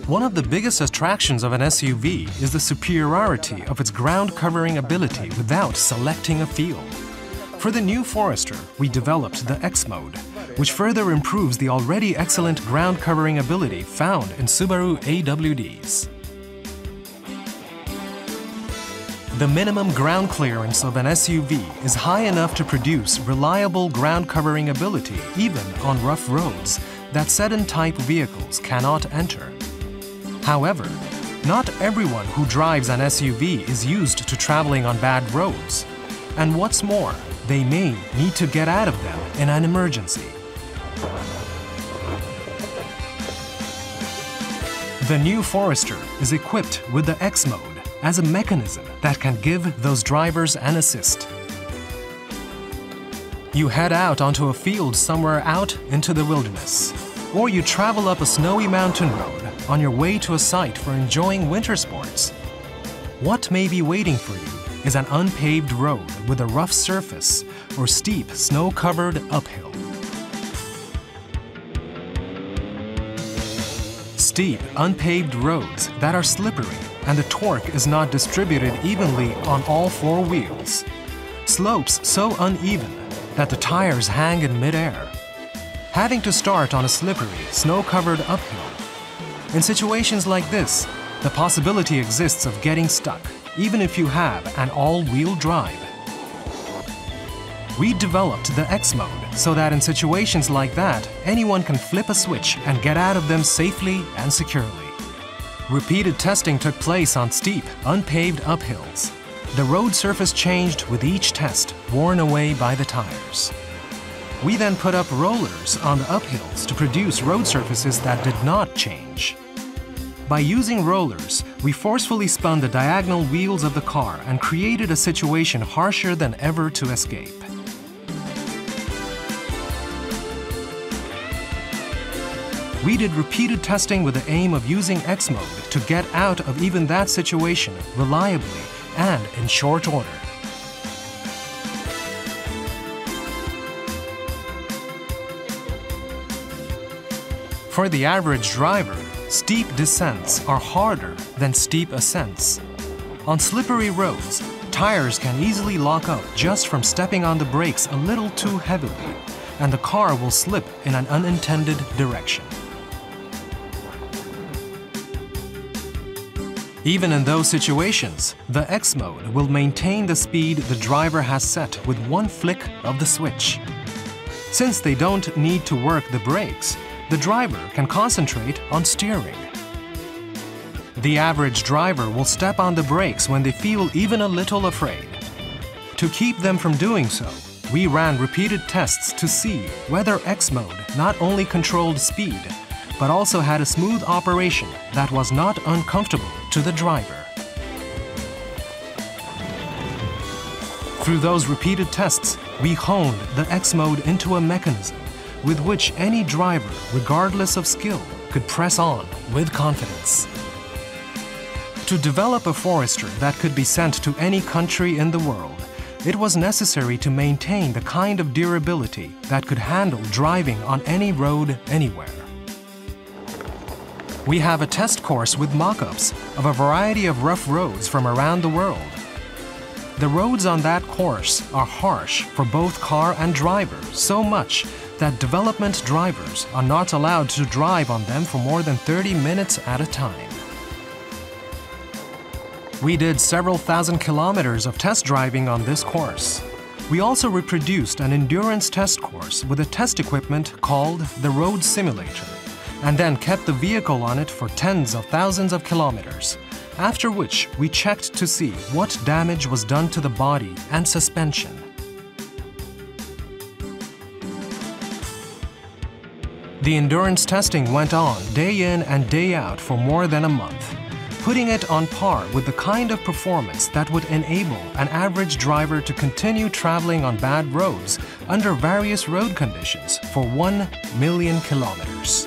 One of the biggest attractions of an SUV is the superiority of its ground-covering ability without selecting a field. For the new Forester, we developed the X mode, which further improves the already excellent ground-covering ability found in Subaru AWDs. The minimum ground clearance of an SUV is high enough to produce reliable ground-covering ability even on rough roads that sedan-type vehicles cannot enter. However, not everyone who drives an SUV is used to traveling on bad roads. And what's more, they may need to get out of them in an emergency. The new Forester is equipped with the X mode as a mechanism that can give those drivers an assist. You head out onto a field somewhere out into the wilderness, or you travel up a snowy mountain road on your way to a site for enjoying winter sports. What may be waiting for you is an unpaved road with a rough surface or steep, snow-covered uphill. Steep, unpaved roads that are slippery and the torque is not distributed evenly on all four wheels. Slopes so uneven that the tires hang in midair. Having to start on a slippery, snow-covered uphill. In situations like this, the possibility exists of getting stuck, even if you have an all-wheel drive. We developed the X mode so that in situations like that, anyone can flip a switch and get out of them safely and securely. Repeated testing took place on steep, unpaved uphills. The road surface changed with each test, worn away by the tires. We then put up rollers on the uphills to produce road surfaces that did not change. By using rollers, we forcefully spun the diagonal wheels of the car and created a situation harsher than ever to escape. We did repeated testing with the aim of using X mode to get out of even that situation reliably and in short order. For the average driver, steep descents are harder than steep ascents. On slippery roads, tires can easily lock up just from stepping on the brakes a little too heavily, and the car will slip in an unintended direction. Even in those situations, the X mode will maintain the speed the driver has set with one flick of the switch. Since they don't need to work the brakes, the driver can concentrate on steering. The average driver will step on the brakes when they feel even a little afraid. To keep them from doing so, we ran repeated tests to see whether X mode not only controlled speed, but also had a smooth operation that was not uncomfortable to the driver. Through those repeated tests, we honed the X mode into a mechanism with which any driver, regardless of skill, could press on with confidence. To develop a Forester that could be sent to any country in the world, it was necessary to maintain the kind of durability that could handle driving on any road anywhere. We have a test course with mock-ups of a variety of rough roads from around the world. The roads on that course are harsh for both car and driver so much that development drivers are not allowed to drive on them for more than 30 minutes at a time. We did several thousand kilometers of test driving on this course. We also reproduced an endurance test course with a test equipment called the Road Simulator, and then kept the vehicle on it for tens of thousands of kilometers, after which we checked to see what damage was done to the body and suspension. The endurance testing went on day in and day out for more than a month, putting it on par with the kind of performance that would enable an average driver to continue traveling on bad roads under various road conditions for 1 million kilometers.